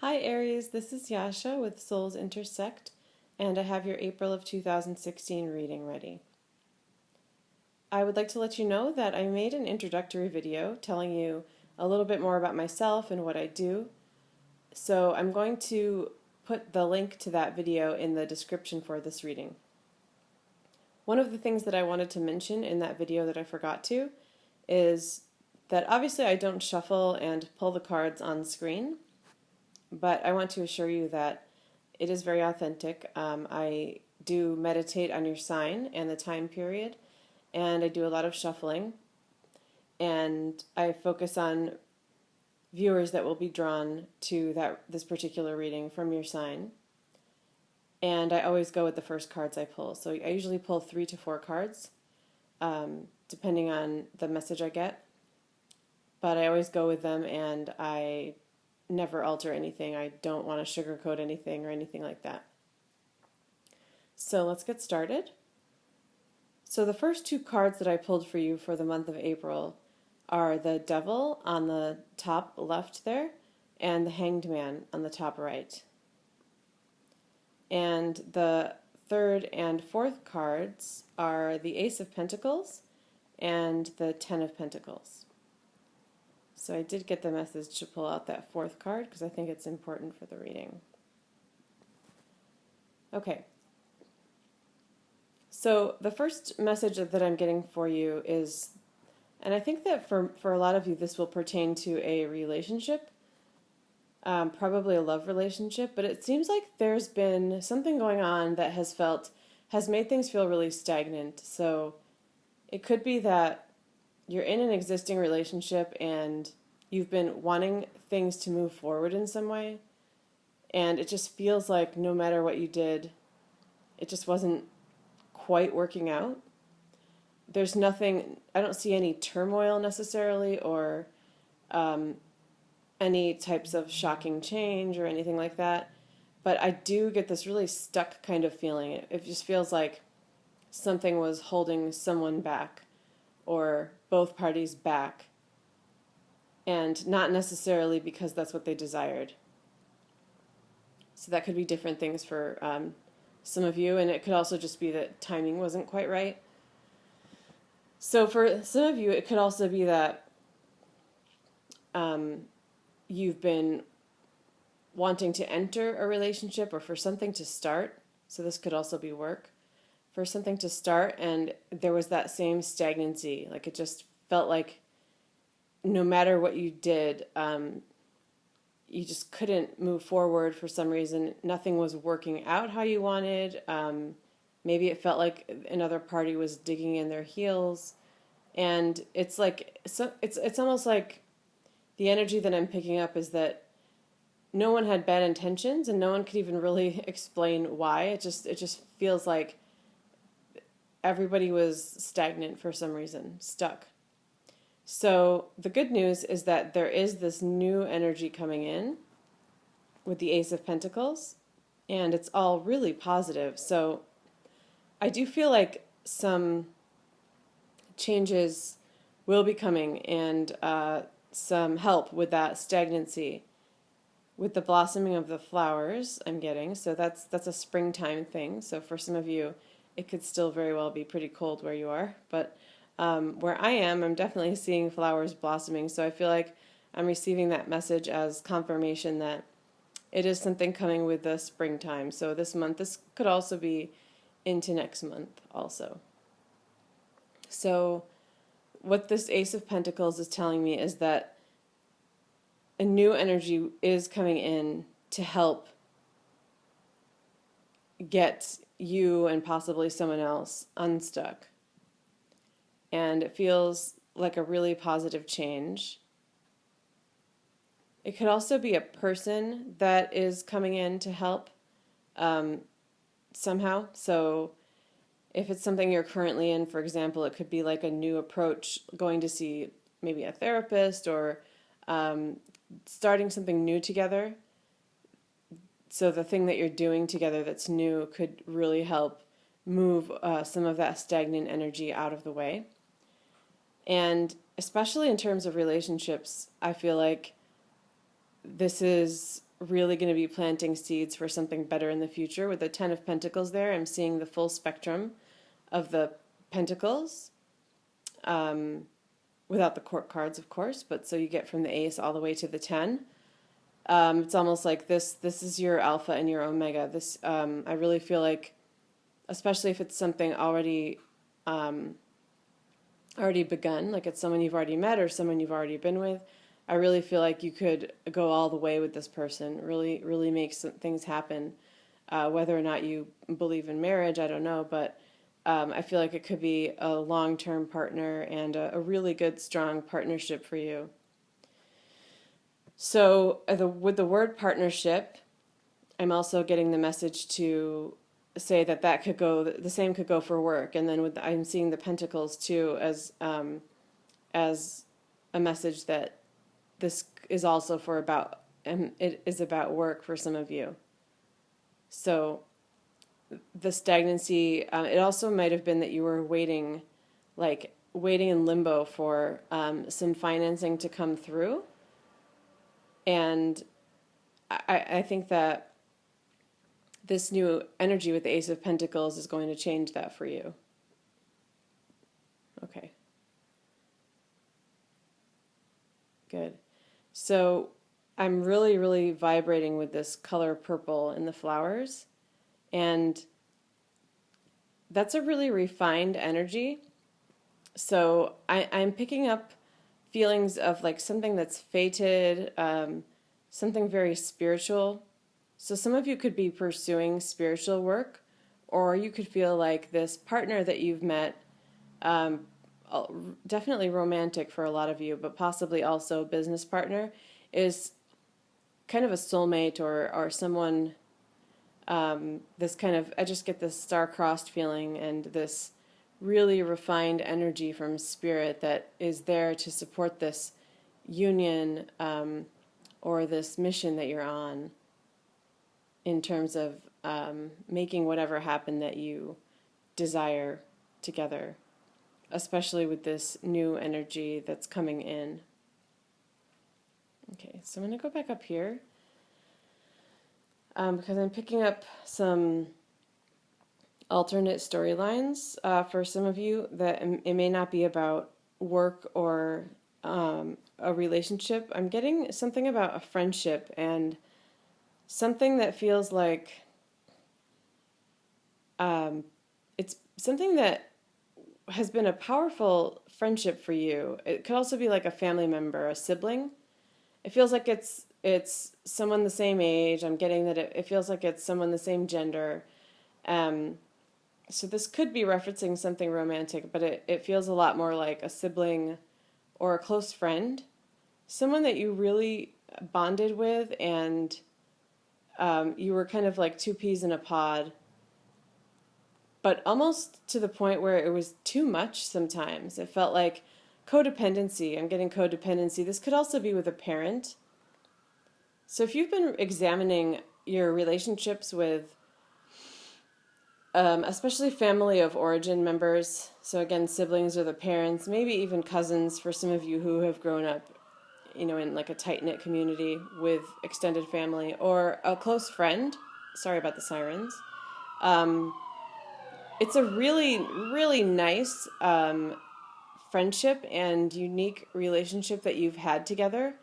Hi Aries, this is Yasha with SoulsIntersect, and I have your April of 2016 reading ready. I would like to let you know that I made an introductory video telling you a little bit more about myself and what I do, so I'm going to put the link to that video in the description for this reading. One of the things that I wanted to mention in that video that I forgot to is that obviously I don't shuffle and pull the cards on screen, but I want to assure you that it is very authentic. I do meditate on your sign and the time period, and I do a lot of shuffling, and I focus on viewers that will be drawn to this particular reading from your sign. And I always go with the first cards I pull. So I usually pull 3 to 4 cards, depending on the message I get. But I always go with them, and I never alter anything. I don't want to sugarcoat anything or anything like that. So let's get started. So the first 2 cards that I pulled for you for the month of April are the Devil on the top left there and the Hanged Man on the top right. And the 3rd and 4th cards are the Ace of Pentacles and the 10 of Pentacles. So I did get the message to pull out that 4th card because I think it's important for the reading. Okay. So the first message that I'm getting for you is, and I think that for a lot of you this will pertain to a relationship, probably a love relationship, but it seems like there's been something going on that has made things feel really stagnant. So it could be that you're in an existing relationship and you've been wanting things to move forward in some way, and it just feels like no matter what you did, it just wasn't quite working out. There's nothing, I don't see any turmoil necessarily, or any types of shocking change or anything like that, but I do get this really stuck kind of feeling. It just feels like something was holding someone back, or both parties back, and not necessarily because that's what they desired. So that could be different things for some of you, and it could also just be that timing wasn't quite right. So for some of you, it could also be that you've been wanting to enter a relationship or for something to start. So this could also be work. For something to start, and there was that same stagnancy. Like it just felt like no matter what you did, you just couldn't move forward for some reason. Nothing was working out how you wanted. Maybe it felt like another party was digging in their heels. And it's like, so it's almost like the energy that I'm picking up is that no one had bad intentions, and no one could even really explain why. It just feels like everybody was stagnant for some reason, stuck. So the good news is that there is this new energy coming in with the Ace of Pentacles, and it's all really positive. So I do feel like some changes will be coming, and some help with that stagnancy, with the blossoming of the flowers I'm getting. So that's a springtime thing. So for some of you, it could still very well be pretty cold where you are, but where I am, I'm definitely seeing flowers blossoming. So I feel like I'm receiving that message as confirmation that it is something coming with the springtime. So this month, this could also be into next month also. So what this Ace of Pentacles is telling me is that a new energy is coming in to help get you and possibly someone else unstuck. And it feels like a really positive change. It could also be a person that is coming in to help somehow. So if it's something you're currently in, for example, it could be like a new approach, going to see maybe a therapist, or starting something new together. So the thing that you're doing together that's new could really help move some of that stagnant energy out of the way. And especially in terms of relationships, I feel like this is really going to be planting seeds for something better in the future. With the Ten of Pentacles there, I'm seeing the full spectrum of the pentacles, without the court cards, of course, but so you get from the Ace all the way to the 10. It's almost like this is your alpha and your omega. This, I really feel like, especially if it's something already begun, like it's someone you've already met or someone you've already been with, I really feel like you could go all the way with this person, really make some things happen. Whether or not you believe in marriage, I don't know, but I feel like it could be a long-term partner and a really good, strong partnership for you. So with the word partnership, I'm also getting the message to say that could go, the same could go for work. And then I'm seeing the Pentacles too as a message that this is also for about, and it is about work for some of you. So the stagnancy, it also might have been that you were waiting in limbo for some financing to come through. And I think that this new energy with the Ace of Pentacles is going to change that for you. Okay. Good. So I'm really vibrating with this color purple in the flowers. And that's a really refined energy. So I'm picking up feelings of like something that's fated, something very spiritual. So some of you could be pursuing spiritual work, or you could feel like this partner that you've met, definitely romantic for a lot of you, but possibly also a business partner, is kind of a soulmate or someone, this kind of, I just get this star-crossed feeling and this really refined energy from spirit that is there to support this union or this mission that you're on, in terms of making whatever happen that you desire together, especially with this new energy that's coming in. Okay, so I'm going to go back up here because I'm picking up some alternate storylines for some of you that it may not be about work or a relationship. I'm getting something about a friendship and something that feels like it's something that has been a powerful friendship for you. It could also be like a family member, a sibling. It feels like it's someone the same age. I'm getting that it feels like it's someone the same gender. So this could be referencing something romantic, but it feels a lot more like a sibling or a close friend. Someone that you really bonded with and you were kind of like two peas in a pod, but almost to the point where it was too much sometimes. It felt like codependency. I'm getting codependency. This could also be with a parent. So if you've been examining your relationships with especially family of origin members, so again, siblings or the parents, maybe even cousins for some of you who have grown up, in like a tight-knit community with extended family, or a close friend. Sorry about the sirens. It's a really nice friendship and unique relationship that you've had together,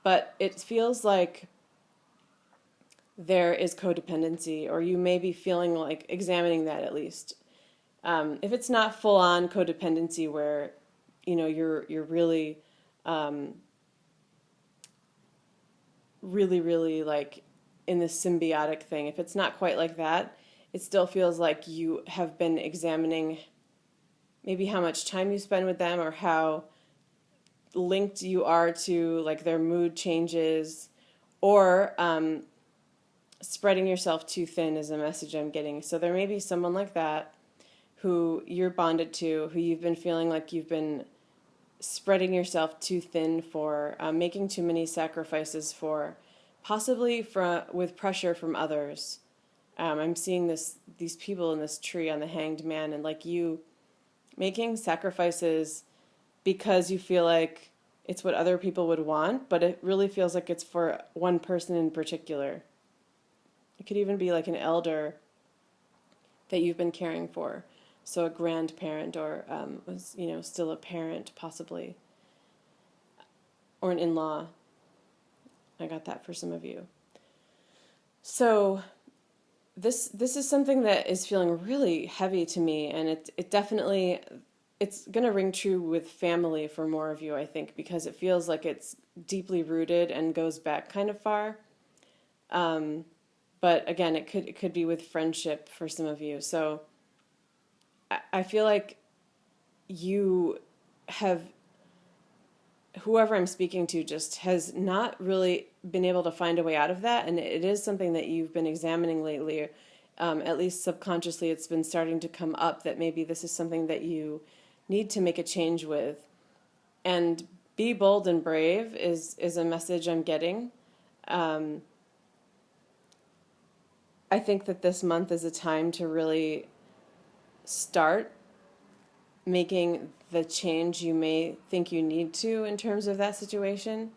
but it feels like there is codependency, or you may be feeling like examining that at least. If it's not full-on codependency where, you're really, really like in this symbiotic thing, if it's not quite like that, it still feels like you have been examining maybe how much time you spend with them or how linked you are to like their mood changes, or spreading yourself too thin is a message I'm getting. So there may be someone like that who you're bonded to, who you've been feeling like you've been spreading yourself too thin for, making too many sacrifices for, possibly with pressure from others. I'm seeing these people in this tree on the Hanged Man, and like you making sacrifices because you feel like it's what other people would want, but it really feels like it's for one person in particular. It could even be like an elder that you've been caring for. So a grandparent or, still a parent possibly, or an in-law. I got that for some of you. So this is something that is feeling really heavy to me, and it definitely, it's going to ring true with family for more of you, I think, because it feels like it's deeply rooted and goes back kind of far. But again, it could be with friendship for some of you. So I feel like you have, whoever I'm speaking to just has not really been able to find a way out of that, and it is something that you've been examining lately. At least subconsciously, it's been starting to come up that maybe this is something that you need to make a change with. And be bold and brave is a message I'm getting. I think that this month is a time to really start making the change you may think you need to in terms of that situation.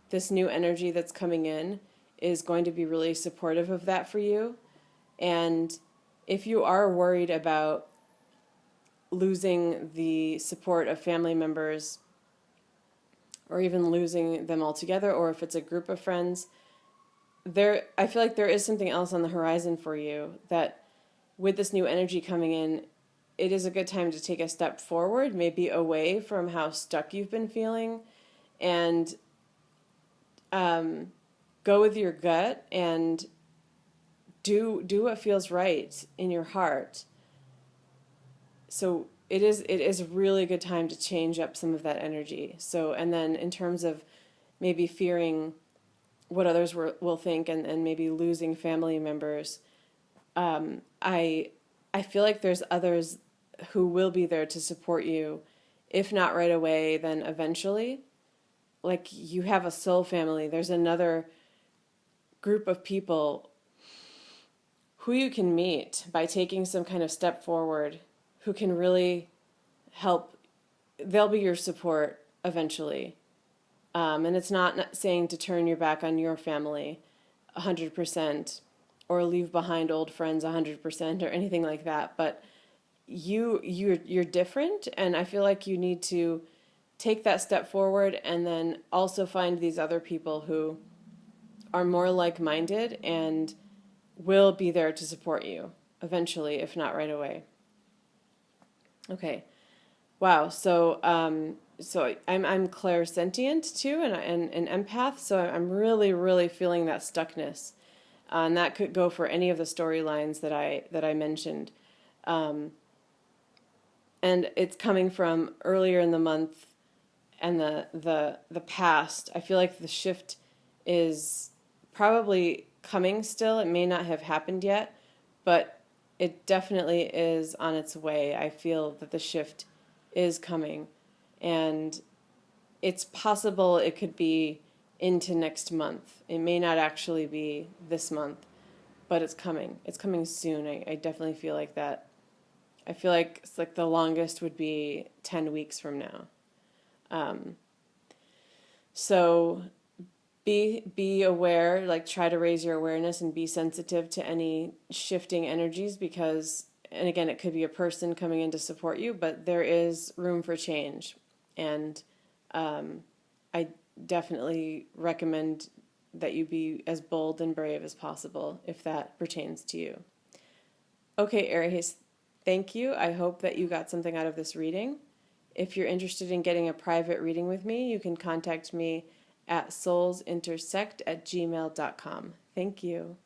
This new energy that's coming in is going to be really supportive of that for you. And if you are worried about losing the support of family members, or even losing them altogether, or if it's a group of friends, I feel like there is something else on the horizon for you, that with this new energy coming in, it is a good time to take a step forward, maybe away from how stuck you've been feeling, and go with your gut and do what feels right in your heart. So it is a really good time to change up some of that energy. So, and then in terms of maybe fearing what others will think, and maybe losing family members, I feel like there's others who will be there to support you, if not right away, then eventually. Like, you have a soul family. There's another group of people who you can meet by taking some kind of step forward, who can really help. They'll be your support eventually. And it's not saying to turn your back on your family 100%, or leave behind old friends 100%, or anything like that. But you're different, and I feel like you need to take that step forward, and then also find these other people who are more like-minded and will be there to support you eventually, if not right away. Okay. Wow. So I'm clairsentient too, and an empath. So I'm really, really feeling that stuckness, and that could go for any of the storylines that I mentioned. And it's coming from earlier in the month and the past. I feel like the shift is probably coming still. It may not have happened yet, but it definitely is on its way. I feel that the shift is coming, and it's possible it could be into next month. It may not actually be this month, but it's coming. It's coming soon. I definitely feel like that. I feel like it's like the longest would be 10 weeks from now. So be aware, like, try to raise your awareness and be sensitive to any shifting energies, because, and again, it could be a person coming in to support you, but there is room for change. And I definitely recommend that you be as bold and brave as possible if that pertains to you. Okay, Aries, thank you. I hope that you got something out of this reading. If you're interested in getting a private reading with me, you can contact me at soulsintersect@gmail.com. Thank you.